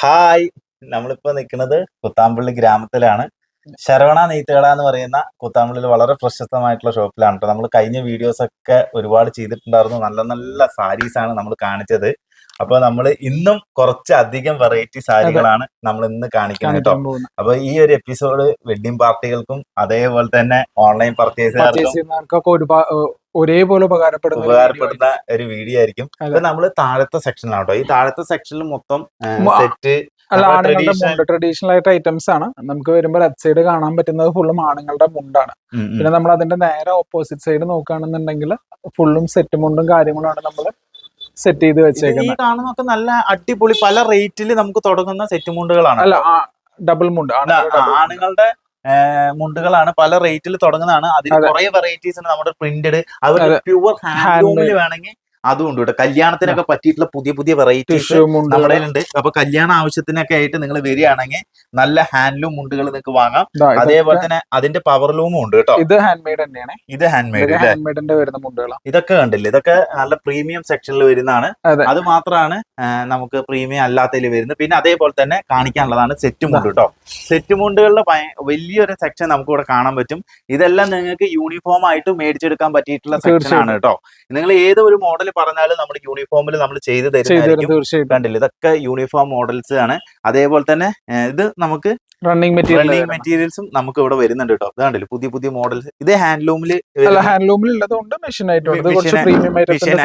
Hi, നമ്മളിപ്പോ നിൽക്കുന്നത് കുത്താമ്പള്ളി ഗ്രാമത്തിലാണ്. ശരവണ നെയ്ത്തുകട എന്ന് പറയുന്ന കുത്താമ്പള്ളിയിൽ വളരെ പ്രശസ്തമായിട്ടുള്ള ഷോപ്പിലാണ് കേട്ടോ. നമ്മൾ കഴിഞ്ഞ വീഡിയോസ് ഒക്കെ ഒരുപാട് ചെയ്തിട്ടുണ്ടായിരുന്നു. നല്ല നല്ല സാരീസ് ആണ് നമ്മൾ കാണിച്ചത്. അപ്പൊ നമ്മൾ ഇന്നും കുറച്ചധികം വെറൈറ്റി സാരികളാണ് നമ്മൾ ഇന്ന് കാണിക്കുന്നത് കേട്ടോ. അപ്പൊ ഈ ഒരു എപ്പിസോഡ് വെഡിങ് പാർട്ടികൾക്കും അതേപോലെ തന്നെ ഓൺലൈൻ പർച്ചേസുകാർക്കും ഒരേപോലെ ഉപകാരപ്പെടുന്ന ഒരു വീഡിയോ ആയിരിക്കും. ഇത് നമ്മള് താഴത്തെ സെക്ഷനിലാണ് കേട്ടോ. ഈ താഴത്തെ സെക്ഷനിൽ മൊത്തം സെറ്റ് ട്രഡീഷണൽ ആയിട്ട് ഐറ്റംസ് ആണ്. നമുക്ക് വരുമ്പോൾ ലെഫ്റ്റ് സൈഡ് കാണാൻ പറ്റുന്നത് ഫുള്ളും ആണുങ്ങളുടെ മുണ്ടാണ്. പിന്നെ നമ്മൾ അതിന്റെ നേരെ ഓപ്പോസിറ്റ് സൈഡ് നോക്കുകയാണെന്നുണ്ടെങ്കിൽ ഫുള്ളും സെറ്റ് മുണ്ടും കാര്യങ്ങളാണ് നമ്മൾ സെറ്റ് ചെയ്ത് വെച്ചേക്കുന്നത്. ഈ കാണുന്നൊക്കെ നല്ല അടിപൊളി പല റേറ്റിൽ നമുക്ക് തുടങ്ങുന്ന സെറ്റ് മുണ്ടുകളാണ്. അല്ല, ഡബിൾ മുണ്ട് ആണുങ്ങളുടെ മുണ്ടുകളാണ്. പല റേറ്റിൽ തുടങ്ങുന്നതാണ്. അതിൽ കുറെ വെറൈറ്റീസ് ഉണ്ട്. നമ്മുടെ പ്രിന്റഡ്, അതുപോലെ പ്യുവർ ഹാൻഡ്ലൂമിൽ വേണമെങ്കിൽ അതും ഉണ്ട് കേട്ടോ. കല്യാണത്തിനൊക്കെ പറ്റിയിട്ടുള്ള പുതിയ പുതിയ വെറൈറ്റീസ് നമ്മുടെ ഉണ്ട്. അപ്പൊ കല്യാണ ആവശ്യത്തിനൊക്കെ ആയിട്ട് നിങ്ങൾ വരികയാണെങ്കിൽ നല്ല ഹാൻഡ്ലൂം മുണ്ടുകൾ നിങ്ങൾക്ക് വാങ്ങാം. അതേപോലെ തന്നെ അതിന്റെ പവർ ലൂമും ഉണ്ട് കേട്ടോ. ഇത് ഹാൻഡ് മെയ്ഡ് തന്നെയാണ്. ഇത് ഹാൻഡ് മെയ്ഡ് വരുന്ന മുണ്ടുകളാണ്. ഇതൊക്കെ കണ്ടില്ലേ, ഇതൊക്കെ നല്ല പ്രീമിയം സെക്ഷനിൽ വരുന്നതാണ്. അത് മാത്രമാണ് നമുക്ക് പ്രീമിയം അല്ലാത്തതിൽ വരുന്നത്. പിന്നെ അതേപോലെ തന്നെ കാണിക്കാനുള്ളതാണ് സെറ്റ് മുണ്ട് കേട്ടോ. സെറ്റ് മുണ്ടുകളുടെ വലിയൊരു സെക്ഷൻ നമുക്ക് ഇവിടെ കാണാൻ പറ്റും. ഇതെല്ലാം നിങ്ങൾക്ക് യൂണിഫോം ആയിട്ട് മേടിച്ചെടുക്കാൻ പറ്റിയിട്ടുള്ള സെക്ഷൻ ആണ് കേട്ടോ. നിങ്ങൾ ഏത് ഒരു മോഡൽ പറഞ്ഞാലും നമ്മുടെ യൂണിഫോമിൽ നമ്മൾ ചെയ്ത് തരുന്നതായിരിക്കും. കണ്ടില്ല, ഇതൊക്കെ യൂണിഫോം മോഡൽസ് ആണ്. അതേപോലെ തന്നെ ഇത് നമുക്ക് റണ്ണിങ് മെറ്റീരിയൽസും നമുക്ക് ഇവിടെ വരുന്നുണ്ട് കേട്ടോ. കണ്ടില്ല, പുതിയ പുതിയ മോഡൽസ്. ഇത് ഹാൻഡ്ലൂമിൽ മെഷീൻ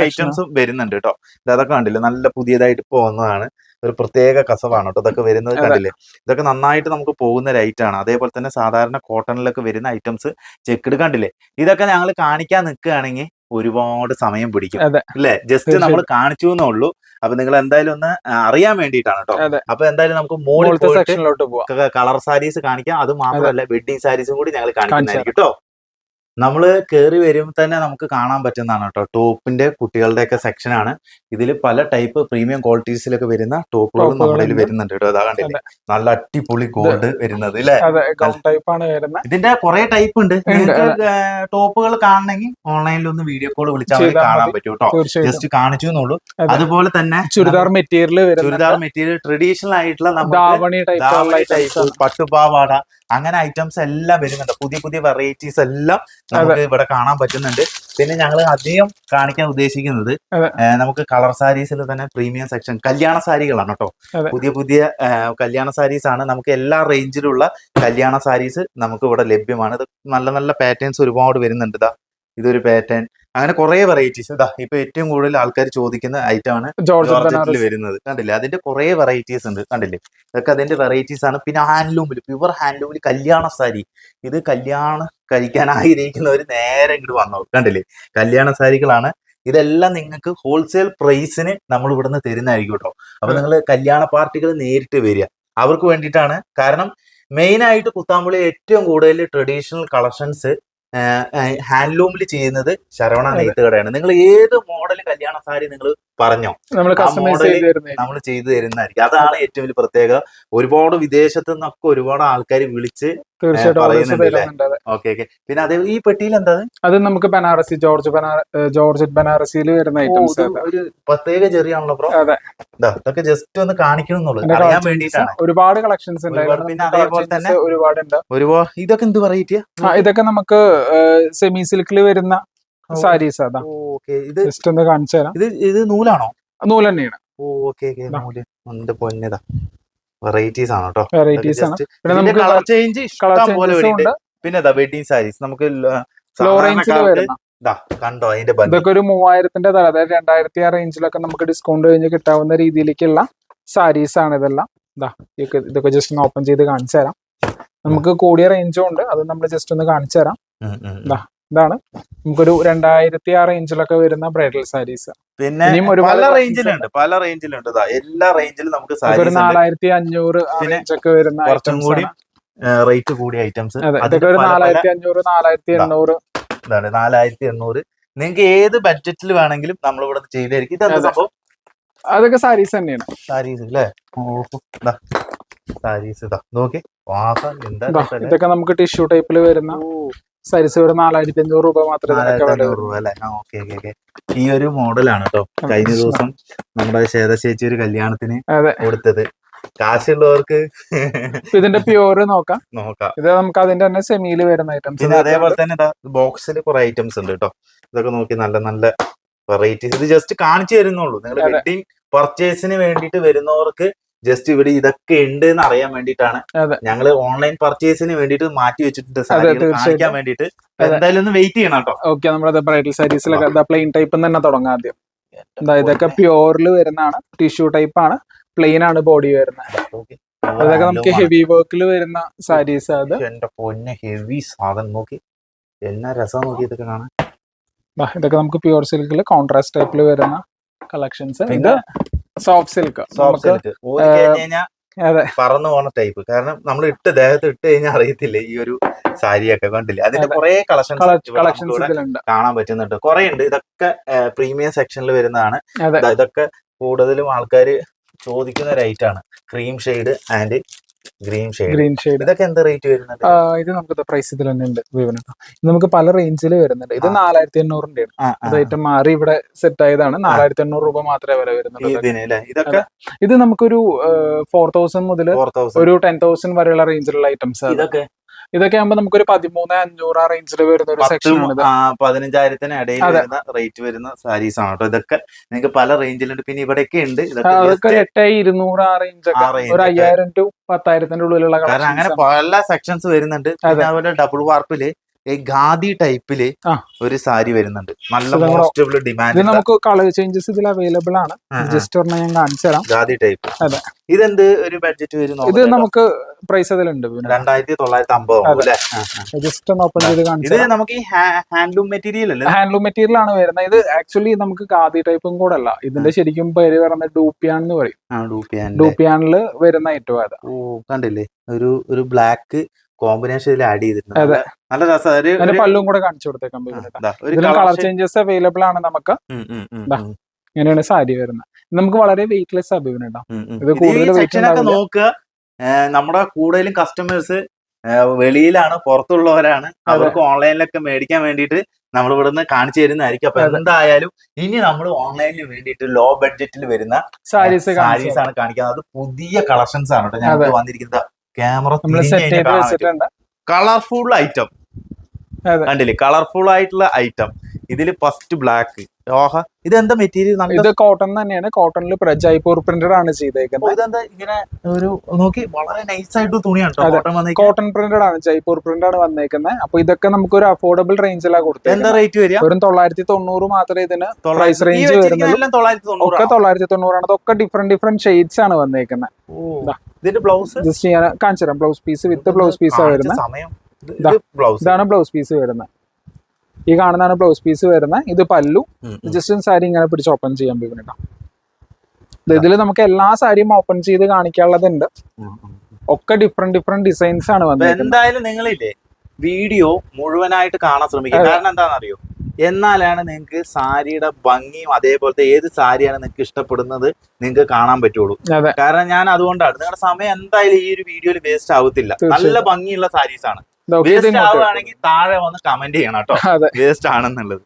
ഐറ്റംസും വരുന്നുണ്ട് കേട്ടോ. അതൊക്കെ കണ്ടില്ല, നല്ല പുതിയതായിട്ട് ഇപ്പൊ വന്നതാണ്. ഒരു പ്രത്യേക കസവാണ് കേട്ടോ ഇതൊക്കെ വരുന്നത്. കണ്ടില്ലേ, ഇതൊക്കെ നന്നായിട്ട് നമുക്ക് പോകുന്ന ഒരു ഐറ്റം ആണ്. അതേപോലെ തന്നെ സാധാരണ കോട്ടണിലൊക്കെ വരുന്ന ഐറ്റംസ് ചെക്കിട് കണ്ടില്ലേ. ഇതൊക്കെ ഞങ്ങൾ കാണിക്കാൻ നിൽക്കുകയാണെങ്കിൽ ഒരുപാട് സമയം പിടിക്കും അല്ലെ. ജസ്റ്റ് നമ്മൾ കാണിച്ചു എന്നേ ഉള്ളൂ. അപ്പൊ നിങ്ങൾ എന്തായാലും ഒന്ന് അറിയാൻ വേണ്ടിയിട്ടാണ് കേട്ടോ. അപ്പൊ എന്തായാലും നമുക്ക് മോളിൽ കളർ സാരീസ് കാണിക്കാം. അത് മാത്രമല്ല വെഡിങ് സാരീസും കൂടി ഞങ്ങൾ കാണിക്കുന്നതായിരിക്കും കേട്ടോ. നമ്മള് കയറി വരുമ്പോൾ തന്നെ നമുക്ക് കാണാൻ പറ്റുന്നതാണ് കേട്ടോ. ടോപ്പിന്റെ കുട്ടികളുടെയൊക്കെ സെക്ഷനാണ്. ഇതിൽ പല ടൈപ്പ് പ്രീമിയം ക്വാളിറ്റീസിലൊക്കെ വരുന്ന ടോപ്പുകളും നമ്മുടെ വരുന്നുണ്ട് കേട്ടോ. അതാ കണ്ടില്ലേ, നല്ല അടിപൊളി ഗോൾഡ് വരുന്നത് അല്ലേ. ഇതിന്റെ കുറെ ടൈപ്പ് ഉണ്ട്. നിങ്ങൾക്ക് ടോപ്പുകൾ കാണണമെങ്കിൽ ഓൺലൈനിൽ ഒന്ന് വീഡിയോ കോൾ വിളിച്ചാൽ മതി, കാണാൻ പറ്റും കേട്ടോ. ജസ്റ്റ് കാണിച്ചു എന്നുള്ളൂ. അതുപോലെ തന്നെ ചുരിദാർ മെറ്റീരിയൽ ട്രഡീഷണൽ ആയിട്ടുള്ള ടൈപ്പ് പട്ടുപാവാട അങ്ങനെ ഐറ്റംസ് എല്ലാം വരുന്നുണ്ട്. പുതിയ പുതിയ വെറൈറ്റീസ് എല്ലാം നമുക്ക് ഇവിടെ കാണാൻ പറ്റുന്നുണ്ട്. പിന്നെ ഞങ്ങൾ അധികം കാണിക്കാൻ ഉദ്ദേശിക്കുന്നത് നമുക്ക് കളർ സാരീസിൽ തന്നെ പ്രീമിയം സെക്ഷൻ കല്യാണ സാരികളാണ് കേട്ടോ. പുതിയ പുതിയ കല്യാണ സാരീസ് ആണ്. നമുക്ക് എല്ലാ റേഞ്ചിലുള്ള കല്യാണ സാരീസ് നമുക്ക് ഇവിടെ ലഭ്യമാണ്. ഇത് നല്ല നല്ല പാറ്റേൺസ് ഒരുപാട് വരുന്നുണ്ട്. ഇതാ ഇതൊരു പാറ്റേൺ, അങ്ങനെ കുറെ വെറൈറ്റീസ്. ഇതാ ഇപ്പൊ ഏറ്റവും കൂടുതൽ ആൾക്കാർ ചോദിക്കുന്ന ഐറ്റം ആണ് ജോർജറ്റിൽ വരുന്നത്. കണ്ടില്ലേ, അതിന്റെ കുറെ വെറൈറ്റീസ് ഉണ്ട്. കണ്ടില്ലേ, ഇതൊക്കെ അതിന്റെ വെറൈറ്റീസ് ആണ്. പിന്നെ ഹാൻഡ്ലൂമിൽ, പ്യുവർ ഹാൻഡ്ലൂമിൽ കല്യാണ സാരി. ഇത് കല്യാണം കഴിക്കാൻ ആഗ്രഹിക്കുന്നവർ നേരെ ഇങ്ങോട്ട് വന്നോ. കണ്ടില്ലേ, കല്യാണ സാരികളാണ്. ഇതെല്ലാം നിങ്ങൾക്ക് ഹോൾസെയിൽ പ്രൈസിന് നമ്മൾ ഇവിടുന്ന് തരുന്നതായിരിക്കും കേട്ടോ. അപ്പൊ നിങ്ങൾ കല്യാണ പാർട്ടികൾ നേരിട്ട് വരിക, അവർക്ക് വേണ്ടിയിട്ടാണ്. കാരണം മെയിൻ ആയിട്ട് കുത്താമ്പുള്ളി ഏറ്റവും കൂടുതൽ ട്രഡീഷണൽ കളക്ഷൻസ് ഹാൻഡ്ലൂമിൽ ചെയ്യുന്നത് ശരവണ നെയ്ത്തുകടയാണ്. നിങ്ങൾ ഏത് മോഡൽ കല്യാണ സാരി നിങ്ങൾ പറഞ്ഞോ, നമ്മൾ ചെയ്തു തരുന്നതായിരിക്കും. അതാണ് ഏറ്റവും വലിയ പ്രത്യേകത. ഒരുപാട് വിദേശത്തു നിന്നൊക്കെ ഒരുപാട് ആൾക്കാർ വിളിച്ച് പിന്നെ അതേ ഈ പെട്ടിയിൽ എന്താ അത് നമുക്ക് ബനാറസി ജോർജറ്റ് ബനാറസിയിൽ വരുന്ന ഐറ്റംസ്. ഒരു പ്രത്യേക ചെറിയാണല്ലോ ബ്രോ. ഇതൊക്കെ ജസ്റ്റ് ഒന്ന് കാണിക്കണമെന്നുള്ളൂ, അറിയാൻ വേണ്ടിയിട്ടാണ്. ഒരുപാട് കളക്ഷൻസ് ഉണ്ട്. പിന്നെ അതേപോലെ തന്നെ ഒരുപാടുണ്ട്. ഇതൊക്കെ എന്ത് വെറൈറ്റിയാ? ഇതൊക്കെ നമുക്ക് സെമി സിൽക്കിൽ വരുന്ന സാരീസ്. അതാ ഇത് ജസ്റ്റ് ഒന്ന് കാണിച്ചു തരാം. ഇത് നൂലാണോ? നൂല് തന്നെയാണ്. പൊന്നതാ വെറൈറ്റീസ് ആണ് കേട്ടോ. വെറൈറ്റീസ് ആണ്. പിന്നെ നമുക്ക് കളർ ചേഞ്ച് ഇഷ്ടം പോലെ വരുന്നുണ്ട്. പിന്നെ വെഡിങ് സാരീസ് നമുക്ക് ലോ റേഞ്ചിൽ വരുന്ന കണ്ടോ അതിന്റെ ഇതൊക്കെ ഒരു 3000-ന്റെ തല, അതായത് 2000 ആ റേഞ്ചിലൊക്കെ നമുക്ക് ഡിസ്കൗണ്ട് കഴിഞ്ഞ് കിട്ടാവുന്ന രീതിയിലേക്കുള്ള സാരീസ് ആണ് ഇതെല്ലാം. ഇതൊക്കെ ജസ്റ്റ് ഒന്ന് ഓപ്പൺ ചെയ്ത് കാണിച്ചു തരാം. നമുക്ക് കൂടിയ റേഞ്ചും ഉണ്ട്, അത് നമ്മൾ ജസ്റ്റ് ഒന്ന് കാണിച്ചു തരാം. ഇതാണ് നമുക്കൊരു 2000 ആ റേഞ്ചിലൊക്കെ വരുന്ന ബ്രൈഡൽ സാരീസ്. പിന്നെ പല റേഞ്ചിലുണ്ട് എല്ലാ റേഞ്ചിലും നമുക്ക് 4500 റേഞ്ചൊക്കെ വരുന്ന കുറച്ചും കൂടി റേറ്റ് കൂടിയ ഐറ്റംസ്. അതൊക്കെ ഒരു 4500 4800 4800. നിങ്ങൾക്ക് ഏത് ബഡ്ജറ്റിൽ വേണമെങ്കിലും നമ്മൾ ഇവിടെ ചെയ്തായിരിക്കും. ഇതെന്താ സംഭവം? അതൊക്കെ സാരീസ് തന്നെയാണ്. സാരീസ് അല്ലേ? സാരീസ് ഇതാ നോക്കി. ഇതൊക്കെ നമുക്ക് ടിഷ്യൂ ടൈപ്പിൽ വരുന്ന സാരീസ് ഒരു 4500 രൂപ മാത്രമേ. 4500 രൂപ അല്ലേ? ഈ ഒരു മോഡലാണ് കേട്ടോ കഴിഞ്ഞ ദിവസം നമ്മുടെ ചേച്ചി ഒരു കല്യാണത്തിന് കൊടുത്തത്. കാശുള്ളവർക്ക് ഇതിന്റെ പ്യൂർ നോക്കാം. നോക്കാം. ഇത് നമുക്ക് അതിന്റെ തന്നെ സെമിയിൽ വരുന്ന ഐറ്റംസ്. പിന്നെ അതേപോലെ തന്നെ ബോക്സിൽ കുറെ ഐറ്റംസ് ഉണ്ട് കേട്ടോ. ഇതൊക്കെ നോക്കി നല്ല നല്ല വെറൈറ്റീസ്. ഇത് ജസ്റ്റ് കാണിച്ചു തരുന്നുള്ളൂ. നിങ്ങൾ വെഡിങ് പർച്ചേസിന് വേണ്ടിയിട്ട് വരുന്നവർക്ക് ജസ്റ്റ് ഇവിടെ ഇതൊക്കെ ഉണ്ട് എന്ന് അറിയാൻ വേണ്ടിയിട്ടാണ് ഞങ്ങള് ഓൺലൈൻ പർച്ചേസിന് വേണ്ടിയിട്ട് മാറ്റി വെച്ചിട്ടുണ്ട് സാരികൾ കാണിക്കാൻ വേണ്ടിയിട്ട്. എന്തായാലും ഒന്ന് വെയിറ്റ് ചെയ്യണം കേട്ടോ. ഓക്കെ, നമ്മുടെ ബ്രൈഡൽ സാരീസിലൊക്കെ പ്ലെയിൻ ടൈപ്പ് തന്നെ തുടങ്ങാം ആദ്യം. ഇതൊക്കെ പ്യൂറിൽ വരുന്നതാണ്, ടിഷ്യൂ ടൈപ്പ് ആണ്, പ്ലെയിൻ ആണ് ബോഡി വരുന്നത്. അതൊക്കെ നമുക്ക് ഹെവി വർക്കിൽ വരുന്ന സാരീസ്. അത് എന്റെ പൊന്നെ ഹെവി സാധനം നോക്കി, എന്നാ രസം നോക്കി ഇതൊക്കെ കാണാൻ. ഇതൊക്കെ നമുക്ക് പ്യൂർ സിൽക്കിൽ കോൺട്രാസ്റ്റ് ടൈപ്പിൽ വരുന്ന കളക്ഷൻസ്. ഇത് സോഫ്റ്റ് സിൽക്ക്. പറന്നു പോണ ടൈപ്പ്. കാരണം നമ്മൾ ദേഹത്ത് ഇട്ട് കഴിഞ്ഞാൽ അറിയത്തില്ലേ ഈ ഒരു സാരിയൊക്കെ. കണ്ടില്ലേ, അതിന്റെ കുറെ കളക്ഷൻസ് കാണാൻ പറ്റുന്നുണ്ട്. കുറെ ഉണ്ട്. ഇതൊക്കെ പ്രീമിയം സെക്ഷനിൽ വരുന്നതാണ്. ഇതൊക്കെ കൂടുതലും ആൾക്കാർ ചോദിക്കുന്ന റേറ്റ് ആണ്. Cream shade and green shade. ഇതൊക്കെ എന്താ റേറ്റ് വരുന്നത്? ഇത് നമുക്ക് പ്രൈസ് ഇതിൽ തന്നെ ഉണ്ട്. നമുക്ക് പല റേഞ്ചിൽ വരുന്നുണ്ട്. ഇത് 4800 ഐറ്റം മാറി ഇവിടെ സെറ്റ് ആയതാണ്. 4800 രൂപ മാത്രമേ വില വരുന്നുള്ളൂ. ഇത് നമുക്കൊരു 4000 മുതൽ ഒരു 10,000 വരെയുള്ള റേഞ്ചിലുള്ള ഐറ്റംസ്. ഇതൊക്കെ ആകുമ്പോൾ നമുക്കൊരു 13,500 ആ റേഞ്ചിൽ വരുന്ന ഒരു സെക്ഷൻ ആണ്. 15,000 ഇടയിൽ വരുന്ന റേറ്റ് വരുന്ന സാരീസ് ആണ് കേട്ടോ. ഇതൊക്കെ നിങ്ങൾക്ക് പല റേഞ്ചിലുണ്ട്. പിന്നെ ഇവിടെയൊക്കെ ഉണ്ട്. അതൊക്കെ 8,200 ആ റേഞ്ച് ഒക്കെ, ഒരു 5,000 to 10,000 ഉള്ളിലുള്ള. കാരണം അങ്ങനെ പല സെക്ഷൻസ് വരുന്നുണ്ട്. പിന്നെ അതുപോലെ ഡബിൾ വാർപ്പില് ഖാദി ടൈപ്പില് ഒരു സാരി വരുന്നുണ്ട്. നല്ല മോസ്റ്റബിൾ ഡിമാൻഡ്. നമുക്ക് കളർ ചേഞ്ചസ് ഇതിൽ അവൈലബിൾ ആണ്. ജസ്റ്റ് ഒരെണ്ണം ഞാൻ കാണിച്ചു തരാം. ഖാദി ടൈപ്പ്. അതെ, ഇതെന്ത് ഒരു ബഡ്ജറ്റ് വരുന്നു? ഇത് നമുക്ക് പ്രൈസ് അതിലുണ്ട് 2,950. ജസ്റ്റ് ഒന്ന് ഓപ്പൺ ചെയ്ത് കാണിച്ചു. ഇത് നമുക്ക് ഈ ഹാൻഡ്ലൂം മെറ്റീരിയൽ അല്ലേ? ഹാൻഡ്ലൂം മെറ്റീരിയൽ ആണ് വരുന്നത്. ഇത് ആക്ച്വലി നമുക്ക് ഖാദി ടൈപ്പും കൂടെ അല്ല. ഇതിന്റെ ശരിക്കും പേര് പറയുന്നത് ഡൂപ്പിയാൻ എന്ന് പറയും. ഡൂപ്പിയാനില് വരുന്ന ഐറ്റം അത്. കണ്ടില്ലേ, ഒരു ബ്ലാക്ക് കോമ്പിനേഷൻ ആഡ് ചെയ്തിട്ടുണ്ട്. നല്ല രസം. പല്ലും കൂടെ കാണിച്ചു കൊടുത്തേക്കാം. കളർ ചേഞ്ചസ് അവൈലബിൾ ആണ് നമുക്ക്. ഇങ്ങനെയാണ് സാരി വരുന്നത്. നമുക്ക് വളരെ വെയിറ്റ്ലെസ് അഭിപ്രായം. ഇത് കൂടുതൽ നോക്കുക. നമ്മുടെ കൂടുതലും കസ്റ്റമേഴ്സ് വെളിയിലാണ്, പുറത്തുള്ളവരാണ്. അവർക്ക് ഓൺലൈനിലൊക്കെ മേടിക്കാൻ വേണ്ടിയിട്ട് നമ്മൾ ഇവിടുന്ന് കാണിച്ചു തരുന്നതായിരിക്കും. അപ്പൊ എന്തായാലും ഇനി നമ്മൾ ഓൺലൈനിന് വേണ്ടിയിട്ട് ലോ ബഡ്ജറ്റിൽ വരുന്ന സാരീസ് ആണ് കാണിക്കുന്നത്. അത് പുതിയ കളക്ഷൻസ് ആണ് കേട്ടോ ഞങ്ങൾക്ക് വന്നിരിക്കുന്നത്. ക്യാമറ കളർഫുൾ ഐറ്റം കണ്ടില്ലേ, കളർഫുൾ ആയിട്ടുള്ള ഐറ്റം. ഇതില് ഫസ്റ്റ് ബ്ലാക്ക്. ഇത് എന്താ മെറ്റീരിയൽ? ഇത് കോട്ടൺ തന്നെയാണ്. കോട്ടണിൽ ജയ്പൂർ പ്രിന്റഡ് ആണ് ചെയ്തേക്കുന്നത്. ഇതെന്താ ഇങ്ങനെ ഒരു നോക്കി വളരെ നൈസ് ആയിട്ട് തുണിയാണ്. കോട്ടൺ പ്രിന്റഡ് ആണ്, ജയ്പൂർ പ്രിന്റ് ആണ് വന്നേക്കുന്നത്. അപ്പൊ ഇതൊക്കെ നമുക്ക് ഒരു അഫോർഡബിൾ റേഞ്ചിലാണ് കൊടുത്തത്. എന്താ റേറ്റ് വരിക? വെറും 990 മാത്രമേ ഇതിന് പ്രൈസ് റേഞ്ച് വരുന്നുള്ളൂ. 990 ആണ്. അതൊക്കെ ഡിഫറെന്റ് ഷെയ്ഡ്സ് ആണ് വന്നേക്കുന്നത്. ഇതിന്റെ ബ്ലൗസ് ജസ്റ്റ് ഞാൻ കാണിച്ചു തരാം. Blouse piece with blouse piece ആണ് വരുന്നത്. ഇതാണ് ബ്ലൗസ് പീസ് വരുന്നത്. ഈ കാണുന്നതാണ് ബ്ലൗസ് പീസ് വരുന്നത്. ഇത് പല്ലു. ജസ്റ്റ് സാരി ഇങ്ങനെ പിടിച്ച് ഓപ്പൺ ചെയ്യാൻ പറ്റും. ഇതില് നമുക്ക് എല്ലാ സാരിയും ഓപ്പൺ ചെയ്ത് കാണിക്കാനുള്ളതുണ്ട്. ഒക്കെ ഡിഫറെന്റ് ഡിസൈൻസ് ആണ് വന്നത്. എന്തായാലും നിങ്ങളില്ലേ വീഡിയോ മുഴുവനായിട്ട് കാണാൻ ശ്രമിക്കുക. കാരണം എന്താണെന്നറിയോ, എന്നാലാണ് നിങ്ങൾക്ക് സാരിയുടെ ഭംഗിയും അതേപോലത്തെ ഏത് സാരിയാണ് നിങ്ങൾക്ക് ഇഷ്ടപ്പെടുന്നത് നിങ്ങൾക്ക് കാണാൻ പറ്റുള്ളൂ. കാരണം ഞാൻ അതുകൊണ്ടാണ്, നിങ്ങളുടെ സമയം എന്തായാലും ഈ ഒരു വീഡിയോയിൽ വേസ്റ്റ് ആവത്തില്ല. നല്ല ഭംഗിയുള്ള സാരീസ് ആണ്. വേസ്റ്റ് ആവുകയാണെങ്കിൽ താഴെ വന്ന് കമന്റ് ചെയ്യണം കേട്ടോ, വേസ്റ്റ് ആണെന്നുള്ളത്.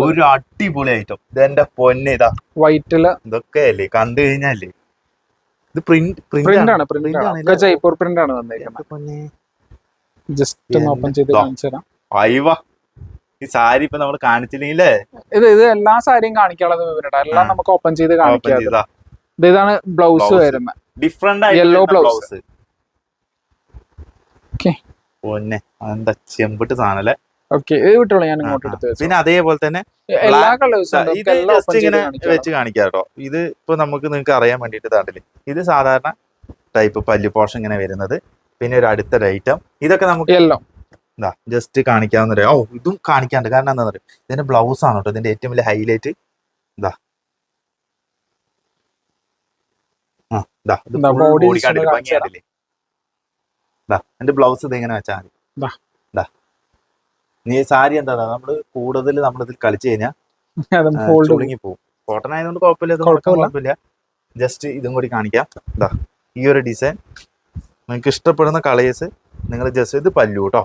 ഒരു അടിപൊളി ഐറ്റം. ഇതെന്റെ പൊന്നെ, ഇതാ വൈറ്റില് ഇതൊക്കെ അല്ലേ കണ്ടു കഴിഞ്ഞാലേ. ഇത് പ്രിന്റ് ആണ്. ജയ്പൂർ പ്രിന്റ് ആണ് വന്നേക്കുന്നത്. ജസ്റ്റ് ഓപ്പൺ ചെയ്ത് കാണിച്ചു തരാം. ഈ സാരി ഇപ്പൊ നമ്മൾ കാണിച്ചില്ലേ, ഇത് എല്ലാ സാരിയും കാണിക്കാനുള്ളത് എല്ലാം നമുക്ക് ഓപ്പൺ ചെയ്ത് കാണിക്കാം. ഇതാണ് ബ്ലൗസ് വരുന്നത്. Different yellow blouse. പൊന്നെ എന്താ ചെമ്പിട്ട് സാധനല്ലേ. വിട്ടോളൂ, ഞാൻ ഇങ്ങോട്ട് എടുത്ത്. പിന്നെ അതേപോലെ തന്നെ എല്ലാ കളേഴ്സും ഇങ്ങനെ വെച്ച് കാണിക്കാം കേട്ടോ. ഇത് ഇപ്പൊ നമുക്ക് നിങ്ങൾക്ക് അറിയാൻ വേണ്ടിട്ട് താണ്ടില്ലേ, ഇത് സാധാരണ ടൈപ്പ് പല്ലു പോർഷൻ ഇങ്ങനെ വരുന്നത്. പിന്നെ ഒരു അടുത്തൊരു ഐറ്റം ഇതൊക്കെ നമുക്ക് ജസ്റ്റ് കാണിക്കാവുന്ന. ഇതും കാണിക്കാണ്ട്. കാരണം എന്താ പറയുക, ഇതിന്റെ ബ്ലൗസ് ആണ് കേട്ടോ ഇതിന്റെ ഏറ്റവും വലിയ ഹൈലൈറ്റ്. ഭംഗിയായിട്ടില്ലേ. എന്റെ ബ്ലൗസ് ഇത് ഇങ്ങനെ വെച്ചാൽ മതി. നീ സാരി എന്താ നമ്മള് കൂടുതൽ നമ്മളിതിൽ കളിച്ചു കഴിഞ്ഞാൽ ചുളുങ്ങി പോകും. കോട്ടൺ ആയതുകൊണ്ട് കുഴപ്പമില്ല. ജസ്റ്റ് ഇതും കൂടി കാണിക്കാം. ഈ ഒരു ഡിസൈൻ നിങ്ങൾക്ക് ഇഷ്ടപ്പെടുന്ന കളേഴ്സ് നിങ്ങൾ ജസ്റ്റ്. ഇത് പല്ലു കേട്ടോ,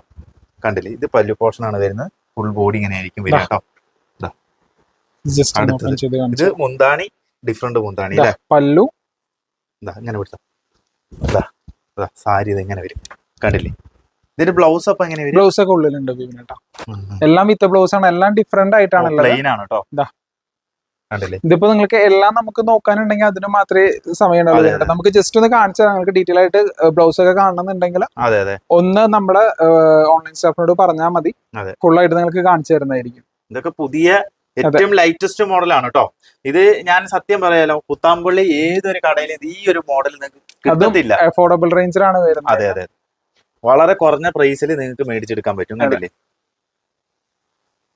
കണ്ടില്ലേ, ഇത് പല്ലു പോർഷൻ ആണ് വരുന്നത്. ഫുൾ ബോഡി ഇങ്ങനെ ആയിരിക്കും വരിക കേട്ടോ. ഇത് മുന്താണി, ഡിഫറെന്റ് മുന്താണി അല്ലേ. പല്ലു ഇതാ ഇങ്ങനെ പിടിച്ചോ. ഇതാ ഇതാ സാരി ഇത് ഇങ്ങനെ വരും, കണ്ടില്ലേ? ഇതിന്റെ ബ്ലൗസ് അപ്പൊ എങ്ങനെ വരും? ബ്ലൗസ് ഒക്കെ ഉള്ളിലുണ്ട് ബിബിനേട്ടാ. എല്ലാം വിത്ത് ബ്ലൗസ് ആണ്, എല്ലാം ഡിഫറെന്റ് ആയിട്ടാണുള്ളത്. പ്ലെയിൻ ആണ് കേട്ടോ, ഇതാ കണ്ടില്ലേ? ഇതിപ്പോ നിങ്ങൾക്ക് എല്ലാം നമുക്ക് നോക്കാനുണ്ടെങ്കിൽ അതിന് മാത്രമേ സമയം അതെ, ഉണ്ടാവുള്ളൂ. നമുക്ക് ജസ്റ്റ് ഒന്ന് കാണിച്ചാൽ നിങ്ങൾക്ക് ഡീറ്റെയിൽ ആയിട്ട് ബ്ലൗസ് ഒക്കെ കാണണമെന്നുണ്ടെങ്കിൽ അതെ അതെ ഒന്ന് നമ്മുടെ ഓൺലൈൻ സ്റ്റാഫിനോട് പറഞ്ഞാൽ മതി, അതെ. ഫുൾ ആയിട്ട് നിങ്ങൾക്ക് കാണിച്ചു തരുന്നതായിരിക്കും. ഇതൊക്കെ പുതിയ ഏറ്റവും ലൈറ്റസ്റ്റ് മോഡലാണ് കേട്ടോ. ഇത് ഞാൻ സത്യം പറയാലോ, കുത്താമ്പള്ളി ഏതൊരു കടയിൽ ഈ ഒരു മോഡൽ നിങ്ങൾക്ക് കിട്ടത്തില്ല. അഫോർഡബിൾ റേഞ്ചിലാണ് വരുന്നത്. അതെ അതെ, വളരെ കുറഞ്ഞ പ്രൈസിൽ നിങ്ങൾക്ക് മേടിച്ചെടുക്കാൻ പറ്റും, കണ്ടില്ലേ?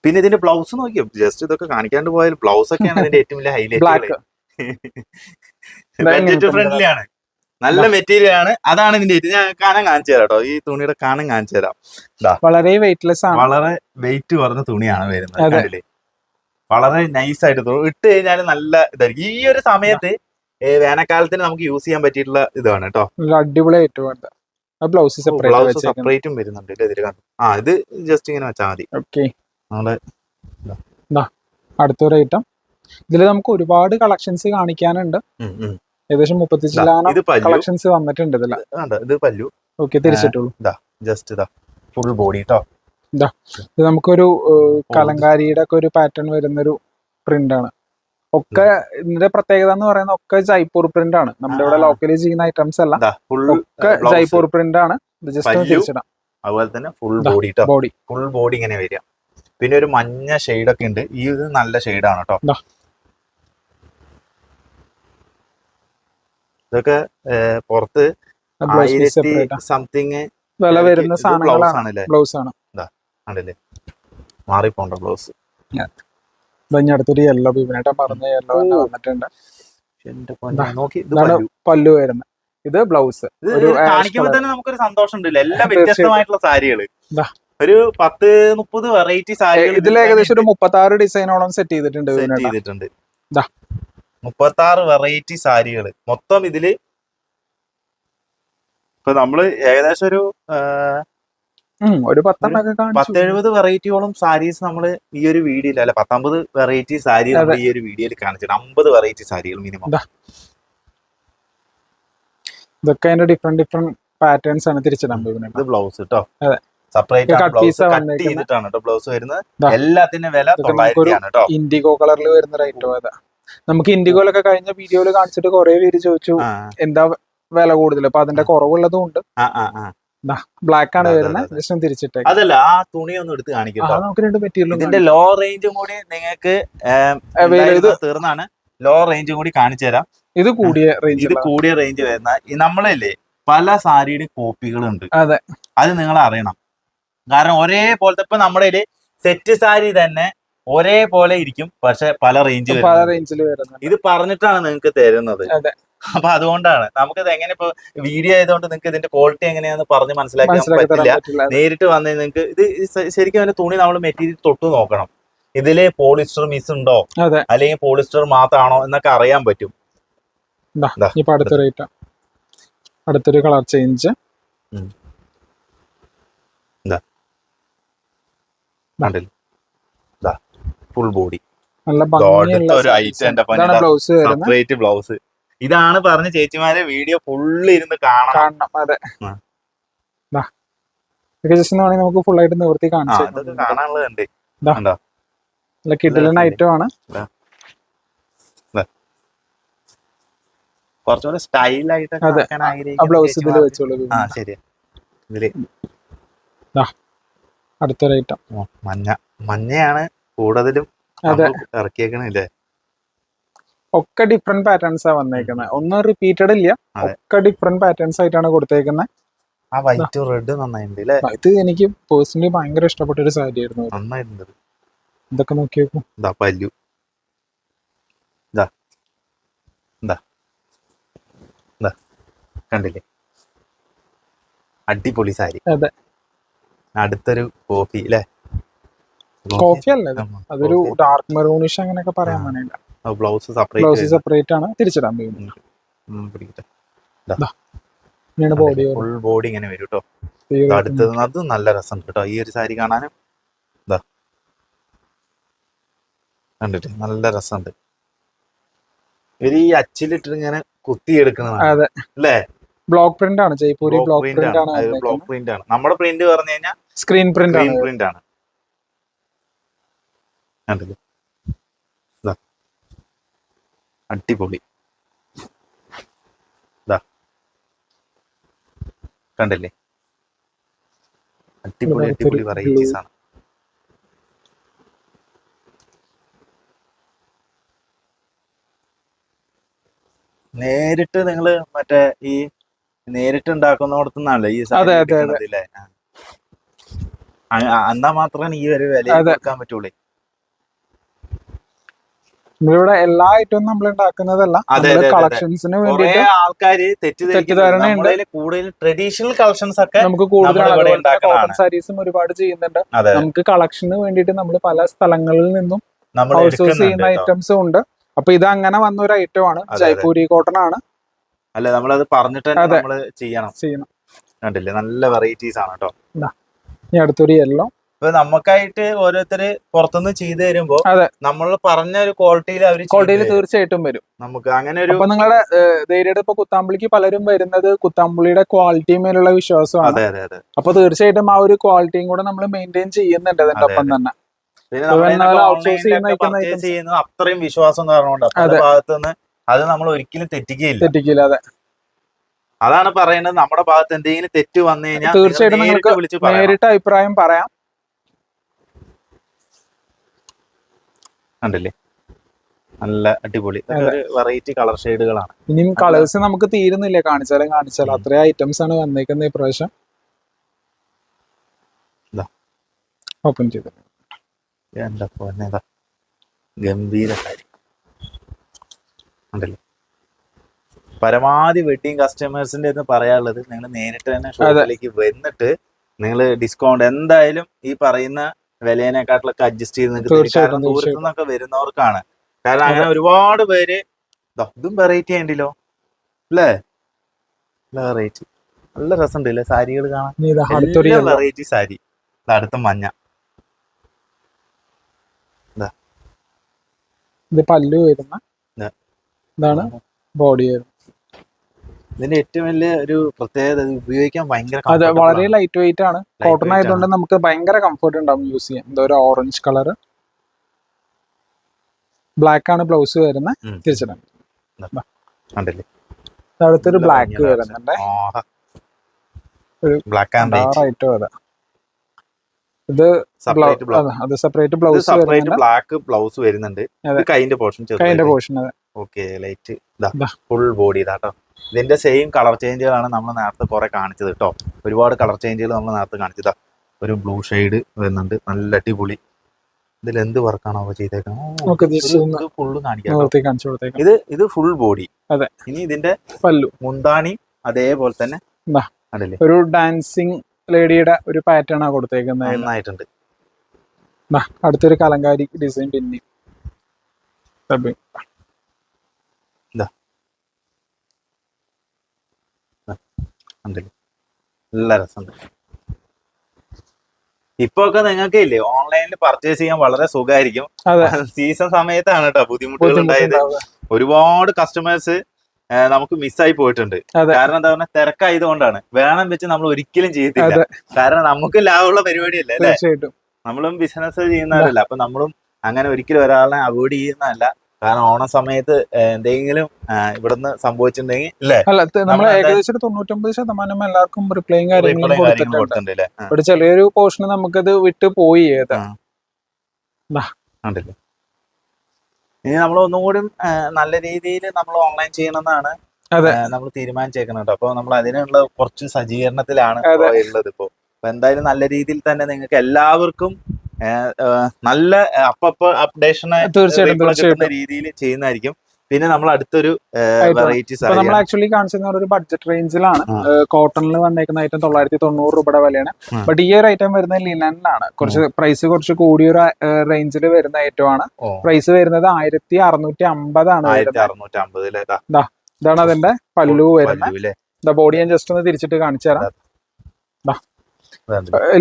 പിന്നെ ഇതിന്റെ ബ്ലൗസ് നോക്കിയോ, ജസ്റ്റ് ഇതൊക്കെ കാണിക്കാണ്ട് പോയാൽ ബ്ലൗസ് ഒക്കെയാണ് ഇതിന്റെ ഏറ്റവും വലിയ ഹൈലൈറ്റ്. ബഡ്ജറ്റ് ഫ്രണ്ട്ലി ആണ്, നല്ല മെറ്റീരിയൽ ആണ്. അതാണ് ഇതിന്റെ ഞാൻ കാണാൻ കാണിച്ചു തരാം കേട്ടോ. ഈ തുണിയുടെ കാണാൻ കാണിച്ചു തരാം. വളരെ വെയിറ്റ്ലെസ് ആണ്, വളരെ വെയിറ്റ് കുറഞ്ഞ തുണിയാണ് വരുന്നത്, കണ്ടില്ലേ? വളരെ നൈസ് ആയിട്ട് ഇട്ട് കഴിഞ്ഞാൽ നല്ല ഇതായിരിക്കും. ഈ ഒരു സമയത്ത് വേനൽക്കാലത്തിന് നമുക്ക് യൂസ് ചെയ്യാൻ പറ്റിയിട്ടുള്ള ഇതാണ് കേട്ടോ. അടിപൊളിയായിട്ട്. ബ്ലൗസ് സെപ്പറേറ്റും വരുന്നുണ്ട് ഇതിൽ. ഇത് ജസ്റ്റ് ഇങ്ങനെ വെച്ചാൽ മതി. ഓക്കെ, നമ്മള് അടുത്തൊരു ഐറ്റം. ഇതിൽ നമുക്ക് ഒരുപാട് കളക്ഷൻസ് കാണിക്കാനുണ്ട്. ഏകദേശം 35 കളക്ഷൻസ് വന്നിട്ടുണ്ട് ഇതില്. ഇത് പല്ലു. ഓക്കെ, തിരിച്ചിട്ടുള്ളൂ. ജസ്റ്റ് ഫുൾ ബോഡി കേട്ടോ. ഇത് നമുക്കൊരു കലങ്കാരിയുടെ ഒക്കെ ഒരു പാറ്റേൺ വരുന്നൊരു പ്രിന്റ് ആണ്. ഒക്കെ ഇതിന്റെ പ്രത്യേകത എന്ന് പറയുന്നത് ഒക്കെ ജയ്പൂർ പ്രിന്റ് ആണ്. നമ്മുടെ ഇവിടെ ലോക്കലി ചെയ്യുന്ന ഐറ്റംസ് അല്ല, ഒക്കെ ജയ്പൂർ പ്രിന്റ് ആണ്. ജസ്റ്റ് തിരിച്ചിടാം. അതുപോലെ തന്നെ ഫുൾ ബോഡി ഫുൾ ബോഡി ഇങ്ങനെ വരിക. പിന്നെ ഒരു മഞ്ഞ ഷെയ്ഡ് ഒക്കെ ഉണ്ട്. ഈ ഇത് നല്ല ഷെയ്ഡാണ് കേട്ടോ. ഇതൊക്കെ പുറത്ത് 1000 സംതിങ് വില വരുന്ന സാധനങ്ങളാണ്. ബ്ലൗസ് ആണ്, ആണല്ലേ? മാറിപ്പോണ്ട ബ്ലൗസ്. അടുത്തൊരു യെല്ലോ ബിബിനേട്ടാ പറഞ്ഞ യെല്ലോ വന്നിട്ടുണ്ട്. പല്ലു വരുന്നത്. ഇത് ബ്ലൗസ്. കാണിക്കുമ്പോ തന്നെ നമുക്കൊരു സന്തോഷം ഉണ്ടല്ലോ. എല്ലാം വ്യത്യസ്തമായിട്ടുള്ള സാരികള്, ഒരു 10-30 വെറൈറ്റി സാരികൾ. ഇതിൽ ഏകദേശം ഒരു 36 ഡിസൈനോളം സെറ്റ് ചെയ്തിട്ടുണ്ട്. 36 വെറൈറ്റി സാരികള് മൊത്തം ഇതില്. ഇപ്പൊ നമ്മള് ഏകദേശം ഒരു 10-70 വെറൈറ്റിയോളം സാരീസ് നമ്മള് ഈ ഒരു വീഡിയോയിൽ, അല്ല 19 വെറൈറ്റി സാരി നമ്മൾ ഈ ഒരു വീഡിയോയിൽ കാണിച്ചിട്ട് 50 വെറൈറ്റി സാരികൾ മിനിമം. ഇതൊക്കെ അതിന്റെ ഡിഫറെന്റ് പാറ്റേൺസ് ആണ് തിരിച്ചിടാൻ. ഇത് ബ്ലൗസ് കേട്ടോ, സെപ്പറേറ്റ് കട്ട് ചെയ്തിട്ടാണ് കേട്ടോ ബ്ലൗസ് വരുന്നത്. എല്ലാത്തിന്റെ വില 900 ആണ് കേട്ടോ. ഇൻഡിഗോ കളറിൽ വരുന്ന റേറ്റ് അതാ. നമുക്ക് ഇൻഡിഗോയിലൊക്കെ കഴിഞ്ഞ വീഡിയോയിൽ കാണിച്ചിട്ട് കുറെ പേര് ചോദിച്ചു എന്താ വില കൂടുതൽ. അപ്പൊ അതിന്റെ കുറവുള്ളതും ഉണ്ട്. ബ്ലാക്ക് ആണ് വരുന്നത്. ജസ്റ്റ് തിരിച്ചിട്ടേ. അതല്ല, ആ തുണി ഒന്ന് എടുത്ത് കാണിക്കാം. നമുക്ക് രണ്ട് മെറ്റീരിയൽ. ഇതിന്റെ ലോ റേഞ്ചും കൂടി നിങ്ങൾക്ക് തീർന്നാണ്. ലോ റേഞ്ചും കൂടി കാണിച്ചു തരാം. ഇത് കൂടിയ റേഞ്ച് വരുന്ന നമ്മളല്ലേ പല സാരിയുടെ കോപ്പികളുണ്ട്. അതെ, അത് നിങ്ങൾ അറിയണം. കാരണം ഒരേപോലത്തെ ഇപ്പൊ നമ്മുടെ സെറ്റ് സാരി തന്നെ ഒരേപോലെ ഇരിക്കും, പക്ഷെ പല റേഞ്ചിൽ വരുന്നത്. ഇത് പറഞ്ഞിട്ടാണ് നിങ്ങൾക്ക് തരുന്നത്. അപ്പൊ അതുകൊണ്ടാണ് നമുക്കിത് എങ്ങനെ ഇപ്പൊ വീഡിയോ ആയതുകൊണ്ട് നിങ്ങൾക്ക് ഇതിന്റെ ക്വാളിറ്റി എങ്ങനെയാന്ന് പറഞ്ഞ് മനസ്സിലാക്കാൻ പറ്റില്ല. നേരിട്ട് വന്ന് നിങ്ങൾക്ക് ഇത് ശരിക്കും അതിന്റെ തുണി നമ്മൾ മെറ്റീരിയൽ തൊട്ട് നോക്കണം. ഇതില് പോളിസ്റ്റർ മിസ് ഉണ്ടോ അല്ലെങ്കിൽ പോളിസ്റ്റർ മാത്രമാണോ എന്നൊക്കെ അറിയാൻ പറ്റും. അടുത്തൊരു കളർ ചേഞ്ച്. ഫുൾ ബോഡി നല്ല സെപ്പറേറ്റ് ബ്ലൗസ്. ഇതാണ് പറഞ്ഞ ചേച്ചിമാരെ വീഡിയോ ഫുള്ള് ഇരുന്ന് കാണണം. അതെ, നമുക്ക് ഫുൾ ആയിട്ട് നിവർത്തി കാണാനുള്ളതുണ്ട്. കിഡിലൻ ഐറ്റം ആണ്. കുറച്ചുകൂടെ സ്റ്റൈലായിട്ട് ബ്ലൗസ് ഇതിൽ വെച്ചോളൂ. ശരിയാ. ഇതില് അടുത്തൊരു ഐറ്റം മഞ്ഞയാണ് കൂടുതലും ഇറക്കിയേക്കണില്ലേ. ഒക്കെ ഡിഫറെന്റ് പാറ്റേൺസ് ആ വന്നേക്കുന്നത്. ഒന്നും റിപ്പീറ്റഡ് ഇല്ല, ഒക്കെ ഡിഫറെന്റ് പാറ്റേൺസ് ആയിട്ടാണ് കൊടുത്തേക്കുന്നത്. ആ വൈറ്റ് റെഡ് നന്നായിട്ടുണ്ട് അല്ലേ? ഇത് എനിക്ക് പേഴ്സണലി ഭയങ്കര ഇഷ്ടപ്പെട്ട ഒരു സാരി ആയിരുന്നു. നന്നായിട്ടുണ്ട്. ഇതൊക്കെ നോക്കി നോക്കൂ. പല്ലു കണ്ടില്ലേ? അടിപൊളി സാരി. അതെ, അടുത്തൊരു കോഫി അല്ലേ? കോഫി അല്ലേ, അതൊരു ഡാർക്ക് മെറൂണിഷ് അങ്ങനെയൊക്കെ പറയാൻ വേണ്ട. ബ്ലൗസ് സെപ്പറേറ്റ് ആണ്. തിരിച്ചിടാൻ ബോഡി ഫുൾ ബോഡി ഇങ്ങനെ വരും കേട്ടോ. അടുത്തത് അത് നല്ല രസമുണ്ട് കേട്ടോ. ഈ ഒരു സാരി കാണാനും കണ്ടിട്ട് നല്ല രസമുണ്ട്. ഇവര് ഈ അച്ചിലിട്ടിട്ട് ഇങ്ങനെ കുത്തിയെടുക്കുന്നതാണ് അതെ അല്ലേ? ബ്ലോക്ക് പ്രിന്റ് ആണ്, ജയ്പൂരി ബ്ലോക്ക് പ്രിന്റ് ആണ്. ബ്ലോക്ക് പ്രിന്റ് ആണ്. നമ്മുടെ പ്രിന്റ് പറഞ്ഞു കഴിഞ്ഞാൽ സ്ക്രീൻ പ്രിന്റ് ആണ്. പ്രിന്റ് ആണ്. കണ്ടില്ലേ? ദാ. അടിപൊളി. ദാ. കണ്ടില്ലേ? അടിപൊളി വെറൈറ്റീസ് ആണ്. നേരിട്ട് നിങ്ങള് മറ്റേ ഈ നേരിട്ട് ഉണ്ടാക്കുന്നിടത്തുനിന്നല്ലേ ഈ സാധനം കിട്ടുന്നത് ല്ലേ? എന്നാ മാത്രമേ ഈ ഒരു വില കൊടുക്കാൻ പറ്റുള്ളൂ. നമ്മളിവിടെ എല്ലാ ഐറ്റവും നമ്മൾ ഉണ്ടാക്കുന്നതല്ല, കളക്ഷൻസിന് വേണ്ടിയിട്ട് ആൾക്കാര് തെറ്റിദ്ധാരണയുണ്ട്. കൂടുതൽ ട്രഡീഷണൽ കളക്ഷൻസ് ഒക്കെ നമുക്ക് കൂടുതൽ കോട്ടൺ സാരീസും ഒരുപാട് ചെയ്യുന്നുണ്ട്. നമുക്ക് കളക്ഷന് വേണ്ടിയിട്ട് നമ്മൾ പല സ്ഥലങ്ങളിൽ നിന്നും ഔട്ട്സോഴ്സ് ചെയ്യുന്ന ഐറ്റംസും ഉണ്ട്. അപ്പൊ ഇത് അങ്ങനെ വന്ന ഒരു ഐറ്റം ആണ്, ജയ്പൂരി കോട്ടൺ ആണ്. അല്ലെ, നമ്മളത് പറഞ്ഞിട്ട് നമ്മള് ചെയ്യണം. കണ്ടില്ലേ, നല്ല വെറൈറ്റീസ് ആണ് കേട്ടോ. ഇനി അടുത്തൊരു യെല്ലോ. ഇപ്പൊ നമുക്കായിട്ട് ഓരോരുത്തര് പുറത്തുനിന്ന് ചെയ്തു തരുമ്പോ നമ്മൾ പറഞ്ഞ ഒരു ക്വാളിറ്റിയിൽ തീർച്ചയായിട്ടും വരും നമുക്ക്. അങ്ങനെ ഒരു അപ്പൊ നിങ്ങളുടെ ധൈര്യയുടെ ഇപ്പൊ കുത്താമ്പുളിക്ക് പലരും വരുന്നത് കുത്താമ്പുളിയുടെ ക്വാളിറ്റി മേലുള്ള വിശ്വാസമാണ്. അപ്പൊ തീർച്ചയായിട്ടും ആ ഒരു ക്വാളിറ്റിയും കൂടെ നമ്മൾ മെയിൻറ്റെയിൻ ചെയ്യുന്നുണ്ട് അതിന്റെ ഒപ്പം തന്നെ. അത്രയും വിശ്വാസം കാരണമുണ്ട് ഭാഗത്തുനിന്ന് അത് നമ്മൾ ഒരിക്കലും തെറ്റിക്കില്ല. അതെ, അതാണ് പറയുന്നത്. നമ്മുടെ ഭാഗത്ത് എന്തെങ്കിലും തെറ്റ് വന്നു കഴിഞ്ഞാൽ തീർച്ചയായിട്ടും നിങ്ങൾക്ക് നേരിട്ട് അഭിപ്രായം പറയാം. കണ്ടില്ലേ, നല്ല അടിപൊളി വെറൈറ്റി കളർ ഷെയ്ഡുകളാണ്. ഇനിയും കളേഴ്സ് നമുക്ക് തീരുന്നില്ല, കാണിച്ചാലും അത്രയും ഐറ്റംസ് ആണ് വന്നേക്കുന്നത് ഇപ്രാവശ്യം. ഓപ്പൺ ചെയ്ത് എന്താ പോന്നേതാ ഗംഭീര കാര്യം. ഉണ്ടല്ലേ, പരമാവധി വെഡിങ് കസ്റ്റമേഴ്സിന്റെ പറയാനുള്ളത് നിങ്ങൾ നേരിട്ട് തന്നെ ഷോപ്പിലേക്ക് വന്നിട്ട് നിങ്ങൾ ഡിസ്കൗണ്ട് എന്തായാലും ഈ പറയുന്ന വിലയേക്കാട്ടിലൊക്കെ അഡ്ജസ്റ്റ് ചെയ്ത് നിങ്ങൾക്ക്. കാരണം ദൂരത്തു നിന്നൊക്കെ വരുന്നവർക്കാണ്. കാരണം അങ്ങനെ ഒരുപാട് പേര് ഇതും വെറൈറ്റി ചെയ്യണ്ടല്ലോ അല്ലേ? വെറൈറ്റി നല്ല രസമുണ്ട് അല്ലേ സാരികൾ കാണാൻ. വെറൈറ്റി സാരി. അടുത്ത മഞ്ഞ. ഇത് പല്ലു വരുന്ന ഇതാണ് ബോഡി വരുന്നത്. ഇതിന്റെ ഏറ്റവും വലിയ ഒരു പ്രത്യേകത ഉപയോഗിക്കാൻ ഭയങ്കര വളരെ ലൈറ്റ് വെയിറ്റ് ആണ്. കോട്ടൺ ആയതുകൊണ്ട് നമുക്ക് ഭയങ്കര കംഫർട്ട് ഉണ്ടാവും യൂസ് ചെയ്യാൻ. എന്താ ഒരു ഓറഞ്ച് കളർ, ബ്ലാക്ക് ആണ് ബ്ലൗസ് വരുന്നത്. തിരിച്ചിടാം. അടുത്തൊരു ബ്ലാക്ക് വരുന്നുണ്ട്. Black and white. ഇത് സെപ്പറേറ്റ് ബ്ലൗസ്, ബ്ലാക്ക് ബ്ലൗസ് വരുന്നുണ്ട്. കൈന്റെ portion. Okay, light full body ഇതാട്ടോ. ഇതിന്റെ സെയിം കളർ ചേഞ്ചുകളാണ് നമ്മൾ നേരത്തെ കുറെ കാണിച്ചത് കേട്ടോ. ഒരുപാട് കളർ ചേഞ്ചുകൾ നമ്മൾ നേരത്തെ കാണിച്ചതാ. ഒരു ബ്ലൂ ഷെയ്ഡ് വരുന്നുണ്ട്, നല്ല അടിപൊളി. ഇതിൽ എന്ത് വർക്കാണോ ചെയ്തേക്കുന്നത് ഫുള്ള് കാണിക്കാം. ഇത് ഫുൾ ബോഡി. ഇനി ഇതിന്റെ പല്ലു മുന്താണി അതേപോലെ തന്നെ ഒരു ഡാൻസിങ് ലേഡിയുടെ ഒരു പാറ്റേൺ ആണ് കൊടുത്തേക്കുന്നത്. നന്നായിട്ടുണ്ട്. അടുത്തൊരു കലങ്കാരി ഡിസൈൻ പിന്നെ നല്ല രസമുണ്ട്. ഇപ്പൊ ഒക്കെ നിങ്ങൾക്ക് ഇല്ലേ ഓൺലൈനിൽ പർച്ചേസ് ചെയ്യാൻ വളരെ സുഖമായിരിക്കും. സീസൺ സമയത്താണ് കേട്ടോ ബുദ്ധിമുട്ടുകൾ ഉണ്ടായത്. ഒരുപാട് കസ്റ്റമേഴ്സ് നമുക്ക് മിസ്സായി പോയിട്ടുണ്ട്. കാരണം എന്താ പറഞ്ഞാൽ തിരക്കായതുകൊണ്ടാണ്. വേണം വെച്ച് നമ്മൾ ഒരിക്കലും ചെയ്യത്തില്ല. കാരണം നമുക്ക് ലാഭമുള്ള പരിപാടിയല്ലേ അല്ലേ? നമ്മളും ബിസിനസ് ചെയ്യുന്നവരല്ല. അപ്പൊ നമ്മളും അങ്ങനെ ഒരിക്കലും ഒരാളെ അവോയ്ഡ് ചെയ്യുന്നതല്ല. കാരണം ഓണ സമയത്ത് എന്തെങ്കിലും ഇവിടുന്ന് സംഭവിച്ചിട്ടുണ്ടെങ്കിൽ ഏകദേശം 99% എല്ലാവർക്കും റിപ്ലൈയും കാര്യങ്ങളും കൊടുത്തിട്ടുണ്ട്. ചെറിയൊരു പോർഷൻ നമുക്കത് വിട്ടു പോയി. ഇനി നമ്മൾ ഒന്നും കൂടി നല്ല രീതിയിൽ നമ്മൾ ഓൺലൈൻ ചെയ്യണമെന്നാണ് നമ്മൾ തീരുമാനിച്ചേക്കുന്നത്. അപ്പൊ നമ്മൾ അതിനുള്ള കുറച്ച് സജ്ജീകരണത്തിലാണ് ഉള്ളത് ഇപ്പോ. അപ്പൊ എന്തായാലും നല്ല രീതിയിൽ തന്നെ നിങ്ങൾക്ക് എല്ലാവർക്കും നല്ല അപ്ഡേഷൻ കിട്ടുന്ന രീതിയിൽ ചെയ്യുന്നതായിരിക്കും. പിന്നെ നമ്മൾ അടുത്തൊരു വെറൈറ്റീസ് നമ്മൾ ആക്ച്വലി കാണിച്ചിരുന്ന ഒരു ബഡ്ജറ്റ് റേഞ്ചിലാണ്. കോട്ടണിൽ വന്നേക്കുന്ന ഐറ്റം 990 രൂപയുടെ വിലയാണ്. ബട്ട് ഈ ഒരു ഐറ്റം വരുന്നത് ലിനനിലാണ്. പ്രൈസ് കുറച്ച് കൂടിയൊരു റേഞ്ചിൽ വരുന്ന ഐറ്റമാണ്. പ്രൈസ് വരുന്നത് 1650 ആണ്. ഇതാണ് അതിന്റെ പല്ലു വരുന്നത്. ബോഡി ഞാൻ ജസ്റ്റ് ഒന്ന് തിരിച്ചിട്ട് കാണിച്ചു തരാം.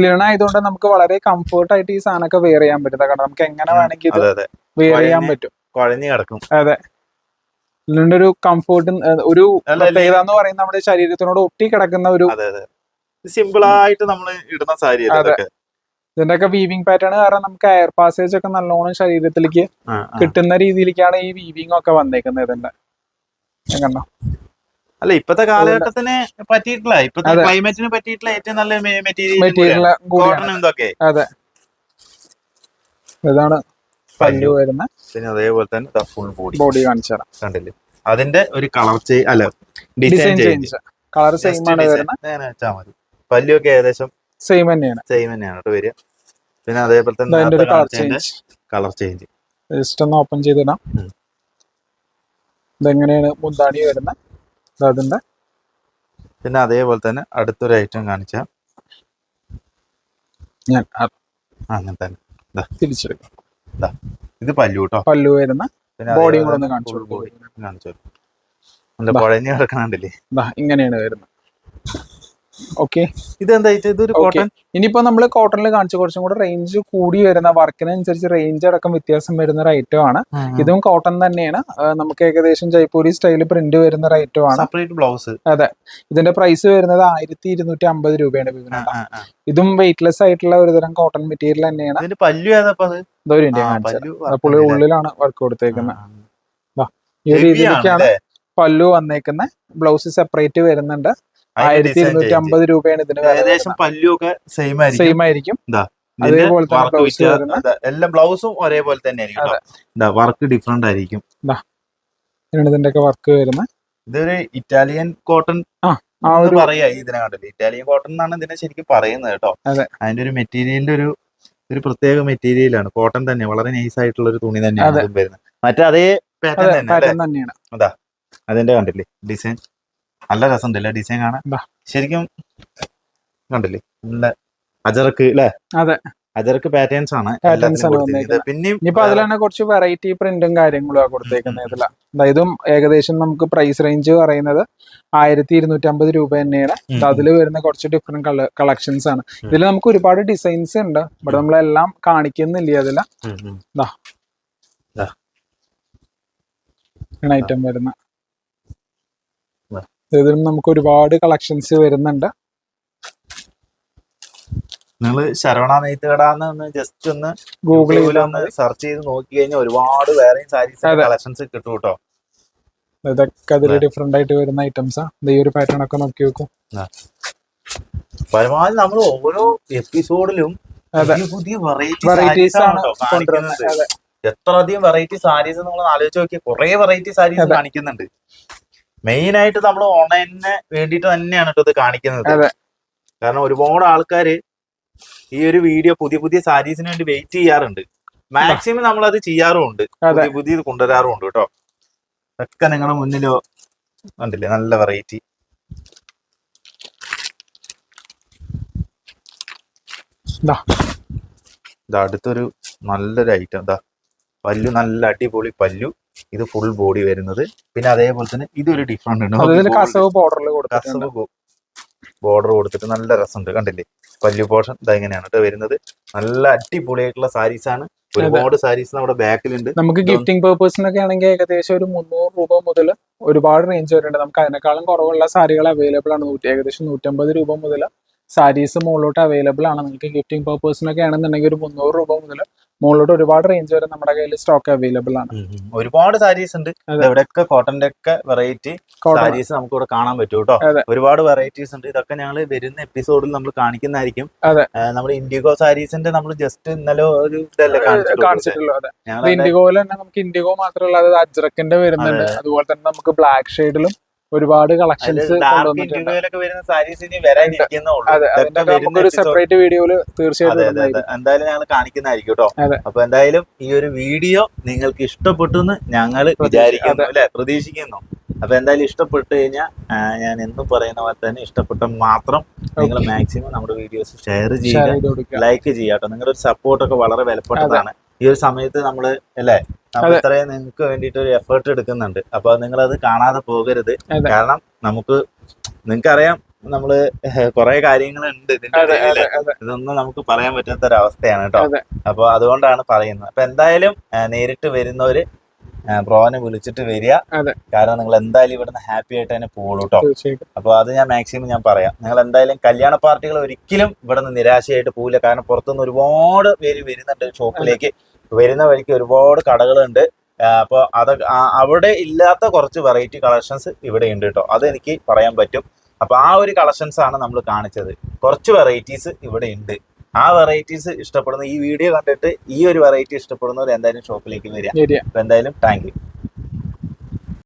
ലിനൻ ആയതുകൊണ്ട് നമുക്ക് വളരെ കംഫർട്ട് ആയിട്ട് ഈ സാധനമൊക്കെ വെയർ ചെയ്യാൻ പറ്റും. കാരണം നമുക്ക് എങ്ങനെ വേണമെങ്കിൽ ഇത് വെയർ ചെയ്യാൻ പറ്റും. കുഴഞ്ഞു കിടക്കും. അതെ, ഇതിന്റെ ഒരു കംഫർട്ട് ഒരു പ്രത്യേകത എന്ന് പറയുന്നത് നമ്മുടെ ശരീരത്തിനോട് ഒട്ടി കിടക്കുന്ന ഒരു സിമ്പിൾ ആയിട്ട് നമ്മൾ ഇടുന്ന സാരി ഇതിന്റെ ഒക്കെ വീവിംഗ് പാറ്റേൺ കാരണം നമുക്ക് എയർ പാസേജ് ഒക്കെ നല്ലോണം ശരീരത്തിലേക്ക് കിട്ടുന്ന രീതിയിലേക്കാണ് ഈ വീവിംഗ് ഒക്കെ വന്നേക്കുന്നത് ഇതിന്റെ കണ്ടോ. അല്ല ഇപ്പത്തെ കാലഘട്ടത്തിന് പറ്റിയിട്ടുള്ള ഇപ്പത്തെ ക്ലൈമറ്റിന് പറ്റിയിട്ടുള്ള ഏറ്റവും നല്ല മെറ്റീരിയൽ ഇതൊക്കെ. അതെ, ഇതാണ് പല്ലു വരുന്ന. പിന്നെ അതേപോലെ തന്നെ ഫുൾ ബോഡി കാണിച്ചു തരാം. കണ്ടില്ലേ അതിന്റെ ഒരു കളർ അല്ല ഡിസൈൻ ചേഞ്ച്. കളർ സെയിം ആണ് വരുന്നത്. പല്ലു ഒക്കെ ഏകദേശം സെയിം തന്നെയാണ് വരിക. പിന്നെ അതേപോലെ തന്നെ കളർ ചേഞ്ച് ജസ്റ്റ് ഒന്ന് ഓപ്പൺ ചെയ്തിടാം. ഇതെങ്ങനെയാണ് മുന്താണി വരുന്നത് അതിന്റെ. പിന്നെ അതേപോലെ തന്നെ അടുത്തൊരു ഐറ്റം കാണിച്ച ഞാൻ അങ്ങനെ തന്നെ തിരിച്ചെടുക്കാം. ഇത് പല്ലു കേട്ടോ, പല്ലു വരുന്ന. ബോഡി കൂടെ ഒന്ന് കാണിച്ചു കുഴഞ്ഞു കിടക്കണണ്ടല്ലേ, ഇങ്ങനെയാണ് വരുന്നത്. ഓക്കെ, ഇതെന്താ ഇതൊരു കോട്ടൺ. ഇനിയിപ്പോ നമ്മള് കോട്ടണിൽ കാണിച്ചു കുറച്ചും കൂടെ റേഞ്ച് കൂടി വരുന്ന വർക്കിനനുസരിച്ച് റേഞ്ച് അടക്കം വ്യത്യാസം വരുന്ന ഒരു ഐറ്റം ആണ്. ഇതും കോട്ടൺ തന്നെയാണ്. നമുക്ക് ഏകദേശം ജയ്പൂരി സ്റ്റൈല് പ്രിന്റ് വരുന്ന ഒരു ഐറ്റം ആണ്. Separate blouse. അതെ, ഇതിന്റെ പ്രൈസ് വരുന്നത് 1250 രൂപയാണ്. ഇതും വെയിറ്റ്ലെസ് ആയിട്ടുള്ള ഒരു തരം കോട്ടൺ മെറ്റീരിയൽ തന്നെയാണ്. പുള്ളി ഉള്ളിലാണ് വർക്ക് കൊടുത്തേക്കുന്നത്. ഈ രീതിയിലേക്കാണ് പല്ലു വന്നേക്കുന്നത്. ബ്ലൗസ് സെപ്പറേറ്റ് വരുന്നുണ്ട്. 1250 രൂപയാണ് ഇതിന്. ഏകദേശം പല്ലുമൊക്കെ സെയിം ആയിരിക്കും. അതേപോലെ തന്നെ എല്ലാ ബ്ലൗസും ഒരേപോലെ തന്നെ ആയിരിക്കും. വർക്ക് ഡിഫറെന്റ് ആയിരിക്കും. ഇതിന്റെ ഒക്കെ വർക്ക് വരുന്നത്. ഇതൊരു ഇറ്റാലിയൻ കോട്ടൺ പറയാ ഇതിനെ കണ്ടില്ല. ഇറ്റാലിയൻ കോട്ടൺ എന്നാണ് ഇതിനെ ശരിക്കും പറയുന്നത് കേട്ടോ. അതിന്റെ ഒരു മെറ്റീരിയലിന്റെ ഒരു പ്രത്യേക മെറ്റീരിയലാണ്. കോട്ടൺ തന്നെ വളരെ നൈസ് ആയിട്ടുള്ള ഒരു തുണി തന്നെയാണ് വരുന്നത്. മറ്റേ അതേ പാറ്റേൺ തന്നെയാണ്. അതാ അതിന്റെ കണ്ടില്ലേ ഡിസൈൻ നല്ല രസമുണ്ടല്ലേ ഡിസൈൻ കാണാൻ. ശരിക്കും കണ്ടില്ലേ നല്ല അജറക്ക് അല്ലെ. അതെ, അജറക്ക് പാറ്റേൺസ് ആണ്. പിന്നെ ഇനിയിപ്പോ അതിലാണ് കുറച്ച് വെറൈറ്റി പ്രിന്റും കാര്യങ്ങളും കൊടുത്തേക്കുന്നത് ഇതില. ഇതും ഏകദേശം നമുക്ക് പ്രൈസ് റേഞ്ച് പറയുന്നത് 1250 രൂപ തന്നെയാണ്. അതിൽ വരുന്ന കുറച്ച് ഡിഫറെന്റ് കളക്ഷൻസ് ആണ്. ഇതിൽ നമുക്ക് ഒരുപാട് ഡിസൈൻസ് ഉണ്ട്. ഇവിടെ നമ്മളെല്ലാം കാണിക്കുന്നില്ല. അതില ഐറ്റം വരുന്ന ഇതിലും നമുക്ക് ഒരുപാട് കളക്ഷൻസ് വരുന്നുണ്ട്. നിങ്ങൾ ശരവണ നെയ്ത്ത് കടാന്ന് ജസ്റ്റ് ഒന്ന് ഗൂഗിളിൽ ഒന്ന് സെർച്ച് ചെയ്ത് നോക്കി കഴിഞ്ഞാൽ ഒരുപാട് വേറെയും സാരീസ് കളക്ഷൻസ് കിട്ടും കേട്ടോ. ഇതൊക്കെ അതിൽ ഡിഫറെന്റ് ആയിട്ട് വരുന്ന ഐറ്റംസാ. ഈ ഒരു പാറ്റേൺ ഒക്കെ നോക്കി നോക്കും. പരമാവധി നമ്മൾ ഓരോ എപ്പിസോഡിലും പുതിയ വെറൈറ്റീസ് ആണ് കാണിക്കുന്നത്. എത്ര അധികം വെറൈറ്റി സാരീസ് നിങ്ങൾ ആലോചിച്ച് നോക്കിയാൽ കുറെ വെറൈറ്റി സാരീസ് കാണിക്കുന്നുണ്ട്. മെയിൻ ആയിട്ട് നമ്മൾ ഓൺലൈനിന് വേണ്ടിയിട്ട് തന്നെയാണ് കേട്ടോ ഇത് കാണിക്കുന്നത്. കാരണം ഒരുപാട് ആൾക്കാര് ഈ ഒരു വീഡിയോ പുതിയ പുതിയ സാരീസിന് വേണ്ടി വെയിറ്റ് ചെയ്യാറുണ്ട്. മാക്സിമം നമ്മൾ അത് ചെയ്യാറുമുണ്ട്, പുതിയത് കൊണ്ടുവരാറുമുണ്ട് കേട്ടോ. ഒക്കെ നിങ്ങളുടെ മുന്നിലോ കണ്ടില്ലേ നല്ല വെറൈറ്റി. അടുത്തൊരു നല്ലൊരു ഐറ്റം പല്ലു, നല്ല അടിപൊളി പല്ലു. ഇത് ഫുൾ ബോഡി വരുന്നത്. പിന്നെ അതേപോലെ തന്നെ ഇതൊരു ഡിഫറെന്റ് ഉണ്ട്. കസവ് ബോർഡർ കൊടുത്തിട്ട് നല്ല രസമുണ്ട്. കണ്ടില്ലേ പല്ലു പോർഷൻ ഇതെങ്ങനെയാണ് കേട്ടോ വരുന്നത്. നല്ല അടിപൊളിയായിട്ടുള്ള സാരീസ് ആണ്. ഒരുപാട് സാരീസ് നമ്മുടെ ബാക്കിലുണ്ട്. നമുക്ക് ഗിഫ്റ്റിംഗ് പേർപ്പസിനൊക്കെ ആണെങ്കിൽ ഏകദേശം ഒരു 300 രൂപ മുതൽ ഒരുപാട് റേഞ്ച് വരുന്നുണ്ട്. നമുക്ക് അതിനേക്കാളും കുറവുള്ള സാരികൾ അവൈലബിൾ ആണ്. ഏകദേശം 150 രൂപ മുതൽ സാരീസ് മുകളിലോട്ട് അവൈലബിൾ ആണ്. നിങ്ങൾക്ക് ഗിഫ്റ്റിംഗ് പേർപ്പസിനൊക്കെ ആണെന്നുണ്ടെങ്കിൽ ഒരു 300 രൂപ മുതൽ മുകളിലോട്ട് ഒരുപാട് റേഞ്ച് വരെ നമ്മുടെ കയ്യിൽ സ്റ്റോക്ക് അവൈലബിൾ ആണ്. ഒരുപാട് സാരീസ് ഉണ്ട്. ഇവിടെയൊക്കെ കോട്ടന്റെ ഒക്കെ വെറൈറ്റി സാരീസ് നമുക്ക് ഇവിടെ കാണാൻ പറ്റും കേട്ടോ. ഒരുപാട് വെറൈറ്റീസ് ഉണ്ട്. ഇതൊക്കെ ഞങ്ങൾ വരുന്ന എപ്പിസോഡിൽ നമ്മൾ കാണിക്കുന്നതായിരിക്കും. നമ്മുടെ ഇൻഡിഗോ സാരീസിന്റെ നമ്മൾ ജസ്റ്റ് ഇന്നലെ ഒരു ഇതല്ലേ കാണിച്ചിട്ടുള്ളത്. ഇൻഡിഗോയിൽ തന്നെ നമുക്ക് ഇൻഡിഗോ മാത്രമല്ല, അത് അജ്രക്കിന്റെ വരുന്നുണ്ട്. അതുപോലെ തന്നെ നമുക്ക് ബ്ലാക്ക് ഷെയ്ഡിലും ഒരുപാട് കളക്ഷൻസ് സെപ്പറേറ്റ് വീഡിയോയില് തീർച്ചയായിട്ടും എന്തായാലും ഞങ്ങൾ കാണിക്കുന്നതായിരിക്കും കേട്ടോ. അപ്പൊ എന്തായാലും ഈ ഒരു വീഡിയോ നിങ്ങൾക്ക് ഇഷ്ടപ്പെട്ടു എന്ന് ഞങ്ങൾ വിചാരിക്കുന്നു അല്ലെ, പ്രതീക്ഷിക്കുന്നു. അപ്പൊ എന്തായാലും ഇഷ്ടപ്പെട്ടു കഴിഞ്ഞാൽ ഞാൻ എന്നും പറയുന്ന പോലെ തന്നെ ഇഷ്ടപ്പെട്ട മാത്രം നിങ്ങൾ മാക്സിമം നമ്മുടെ വീഡിയോസ് ഷെയർ ചെയ്യുക, ലൈക്ക് ചെയ്യുക കേട്ടോ. നിങ്ങളുടെ ഒരു സപ്പോർട്ടൊക്കെ വളരെ വിലപ്പെട്ടതാണ്. ഈ ഒരു സമയത്ത് നമ്മള് അല്ലേ ഇത്രയും നിങ്ങൾക്ക് വേണ്ടിയിട്ട് ഒരു എഫേർട്ട് എടുക്കുന്നുണ്ട്. അപ്പൊ നിങ്ങൾ അത് കാണാതെ പോകരുത്. കാരണം നിങ്ങൾക്കറിയാം നമ്മള് കുറെ കാര്യങ്ങളുണ്ട് ഇതിന്റെ. ഇതൊന്നും നമുക്ക് പറയാൻ പറ്റാത്ത ഒരു അവസ്ഥയാണ് കേട്ടോ. അപ്പൊ അതുകൊണ്ടാണ് പറയുന്നത്. അപ്പൊ എന്തായാലും നേരിട്ട് വരുന്നവര് ബ്രോനെ വിളിച്ചിട്ട് വരിക. അതെ. കാരണം നിങ്ങൾ എന്തായാലും ഇവിടുന്ന് ഹാപ്പി ആയിട്ട് തന്നെ പോകുള്ളൂ കേട്ടോ. തീർച്ചയായിട്ടും. അപ്പൊ അത് ഞാൻ മാക്സിമം ഞാൻ പറയാം. നിങ്ങൾ എന്തായാലും കല്യാണ പാർട്ടികൾ ഒരിക്കലും ഇവിടുന്ന് നിരാശയായിട്ട് പോവില്ല. കാരണം പുറത്തുനിന്ന് ഒരുപാട് പേര് വരുന്നുണ്ട് ഷോപ്പിലേക്ക്. വരുന്ന വഴിക്ക് ഒരുപാട് കടകളുണ്ട്. അപ്പോൾ അവിടെ ഇല്ലാത്ത കുറച്ച് വെറൈറ്റി കളക്ഷൻസ് ഇവിടെ ഉണ്ട് കേട്ടോ. അത് എനിക്ക് പറയാൻ പറ്റും. അപ്പൊ ആ ഒരു കളക്ഷൻസ് ആണ് നമ്മൾ കാണിച്ചത്. കുറച്ച് വെറൈറ്റീസ് ഇവിടെ ഉണ്ട്. ആ വെറൈറ്റീസ് ഇഷ്ടപ്പെടുന്ന ഈ വീഡിയോ കണ്ടിട്ട് ഈ ഒരു വെറൈറ്റി ഇഷ്ടപ്പെടുന്നവർ എന്തായാലും ഷോപ്പിലേക്ക് വരിക. അപ്പൊ എന്തായാലും താങ്ക് യു.